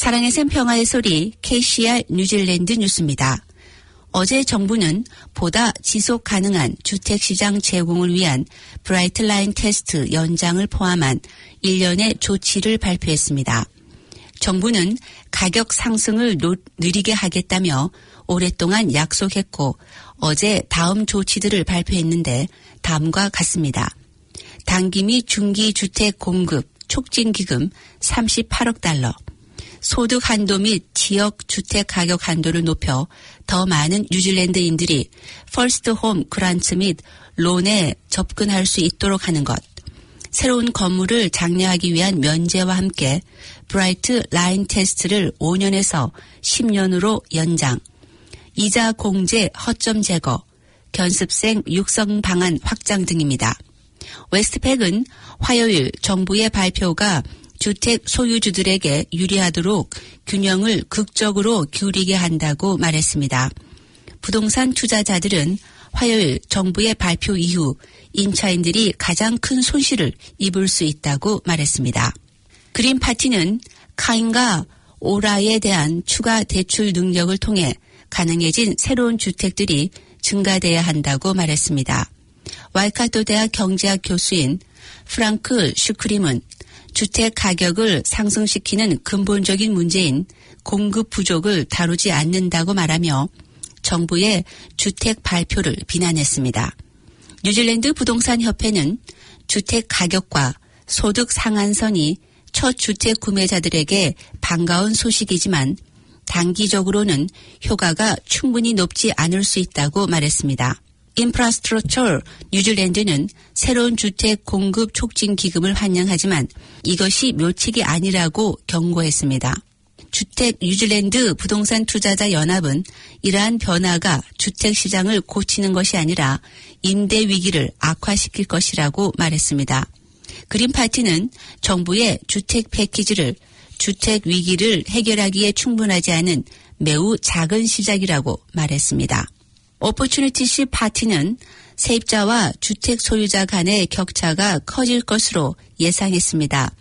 사랑의 샘 평화의 소리 KCR 뉴질랜드 뉴스입니다. 어제 정부는 보다 지속 가능한 주택시장 제공을 위한 브라이트 라인 테스트 연장을 포함한 1년의 조치를 발표했습니다. 정부는 가격 상승을 느리게 하겠다며 오랫동안 약속했고 어제 다음 조치들을 발표했는데 다음과 같습니다. 단기 및 중기 주택 공급 촉진 기금 38억 달러, 소득 한도 및 지역 주택 가격 한도를 높여 더 많은 뉴질랜드인들이 퍼스트 홈 그란트 및 론에 접근할 수 있도록 하는 것, 새로운 건물을 장려하기 위한 면제와 함께 브라이트 라인 테스트를 5년에서 10년으로 연장, 이자 공제 허점 제거, 견습생 육성 방안 확장 등입니다. 웨스트팩은 화요일 정부의 발표가 주택 소유주들에게 유리하도록 균형을 극적으로 기울이게 한다고 말했습니다. 부동산 투자자들은 화요일 정부의 발표 이후 임차인들이 가장 큰 손실을 입을 수 있다고 말했습니다. 그린 파티는 카인과 오라에 대한 추가 대출 능력을 통해 가능해진 새로운 주택들이 증가돼야 한다고 말했습니다. 와이카토 대학 경제학 교수인 프랑크 슈크림은 주택 가격을 상승시키는 근본적인 문제인 공급 부족을 다루지 않는다고 말하며 정부의 주택 발표를 비난했습니다. 뉴질랜드 부동산 협회는 주택 가격과 소득 상한선이 첫 주택 구매자들에게 반가운 소식이지만 단기적으로는 효과가 충분히 높지 않을 수 있다고 말했습니다. 인프라스트럭처 뉴질랜드는 새로운 주택 공급 촉진 기금을 환영하지만 이것이 묘책이 아니라고 경고했습니다. 주택 뉴질랜드 부동산 투자자 연합은 이러한 변화가 주택 시장을 고치는 것이 아니라 임대 위기를 악화시킬 것이라고 말했습니다. 그린 파티는 정부의 주택 패키지를 주택 위기를 해결하기에 충분하지 않은 매우 작은 시작이라고 말했습니다. 오퍼튜니티시 파티는 세입자와 주택 소유자 간의 격차가 커질 것으로 예상했습니다.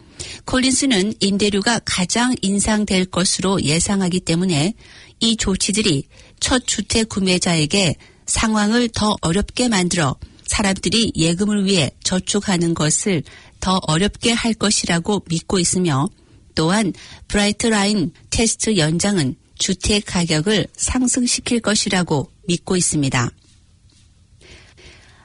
콜린스는 임대료가 가장 인상될 것으로 예상하기 때문에 이 조치들이 첫 주택 구매자에게 상황을 더 어렵게 만들어 사람들이 예금을 위해 저축하는 것을 더 어렵게 할 것이라고 믿고 있으며 또한 브라이트 라인 테스트 연장은 주택 가격을 상승시킬 것이라고 믿고 있습니다.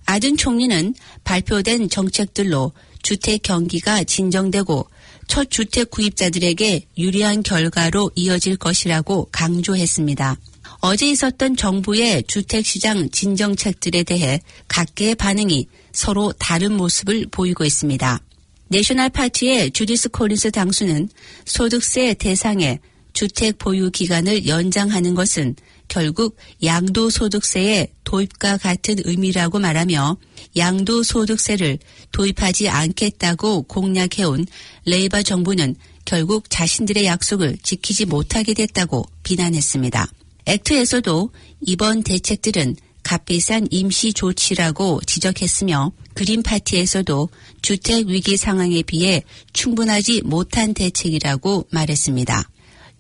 아든 총리는 발표된 정책들로 주택 경기가 진정되고 첫 주택 구입자들에게 유리한 결과로 이어질 것이라고 강조했습니다. 어제 있었던 정부의 주택시장 진정책들에 대해 각계의 반응이 서로 다른 모습을 보이고 있습니다. 내셔널 파티의 주디스 콜린스 당수는 소득세 대상에 주택 보유 기간을 연장하는 것은 결국 양도소득세의 도입과 같은 의미라고 말하며 양도소득세를 도입하지 않겠다고 공약해온 레이버 정부는 결국 자신들의 약속을 지키지 못하게 됐다고 비난했습니다. 액트에서도 이번 대책들은 값비싼 임시 조치라고 지적했으며 그린 파티에서도 주택 위기 상황에 비해 충분하지 못한 대책이라고 말했습니다.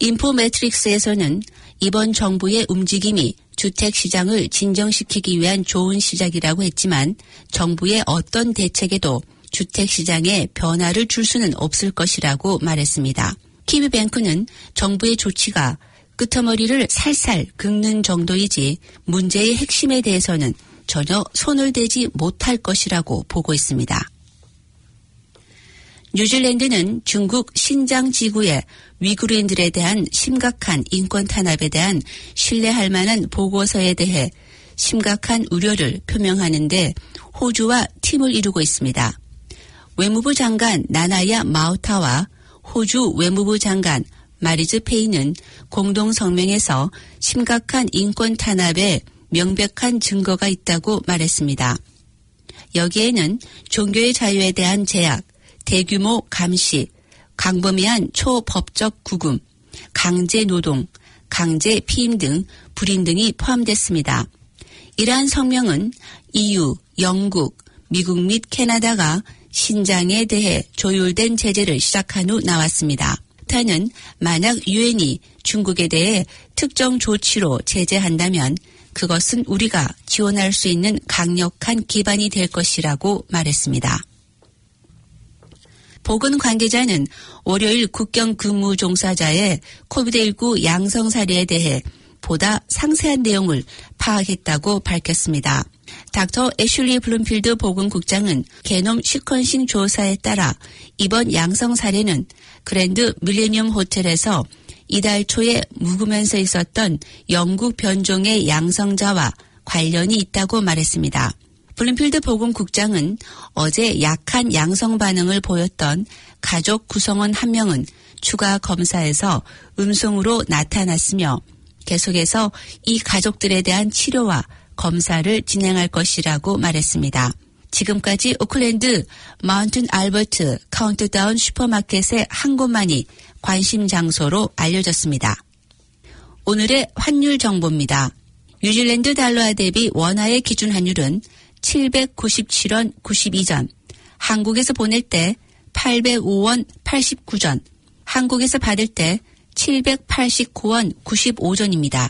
인포매트릭스에서는 이번 정부의 움직임이 주택 시장을 진정시키기 위한 좋은 시작이라고 했지만 정부의 어떤 대책에도 주택 시장에 변화를 줄 수는 없을 것이라고 말했습니다. 키위뱅크는 정부의 조치가 끄트머리를 살살 긁는 정도이지 문제의 핵심에 대해서는 전혀 손을 대지 못할 것이라고 보고 있습니다. 뉴질랜드는 중국 신장 지구의 위구르인들에 대한 심각한 인권 탄압에 대한 신뢰할 만한 보고서에 대해 심각한 우려를 표명하는 데 호주와 팀을 이루고 있습니다. 외무부 장관 나나야 마우타와 호주 외무부 장관 마리즈 페이는 공동 성명에서 심각한 인권 탄압에 명백한 증거가 있다고 말했습니다. 여기에는 종교의 자유에 대한 제약, 대규모 감시, 광범위한 초법적 구금, 강제 노동, 강제 피임 등 불인 등이 포함됐습니다. 이러한 성명은 EU, 영국, 미국 및 캐나다가 신장에 대해 조율된 제재를 시작한 후 나왔습니다. 북한은 만약 유엔이 중국에 대해 특정 조치로 제재한다면 그것은 우리가 지원할 수 있는 강력한 기반이 될 것이라고 말했습니다. 보건 관계자는 월요일 국경 근무 종사자의 코비드-19 양성 사례에 대해 보다 상세한 내용을 파악했다고 밝혔습니다. 닥터 애슐리 블룸필드 보건국장은 게놈 시퀀싱 조사에 따라 이번 양성 사례는 그랜드 밀레니엄 호텔에서 이달 초에 묵으면서 있었던 영국 변종의 양성자와 관련이 있다고 말했습니다. 블룸필드 보건국장은 어제 약한 양성 반응을 보였던 가족 구성원 한 명은 추가 검사에서 음성으로 나타났으며 계속해서 이 가족들에 대한 치료와 검사를 진행할 것이라고 말했습니다. 지금까지 오클랜드 마운틴 알버트 카운트다운 슈퍼마켓의 한 곳만이 관심 장소로 알려졌습니다. 오늘의 환율 정보입니다. 뉴질랜드 달러화 대비 원화의 기준 환율은 797원 92전, 한국에서 보낼 때 805원 89전, 한국에서 받을 때 789원 95전입니다.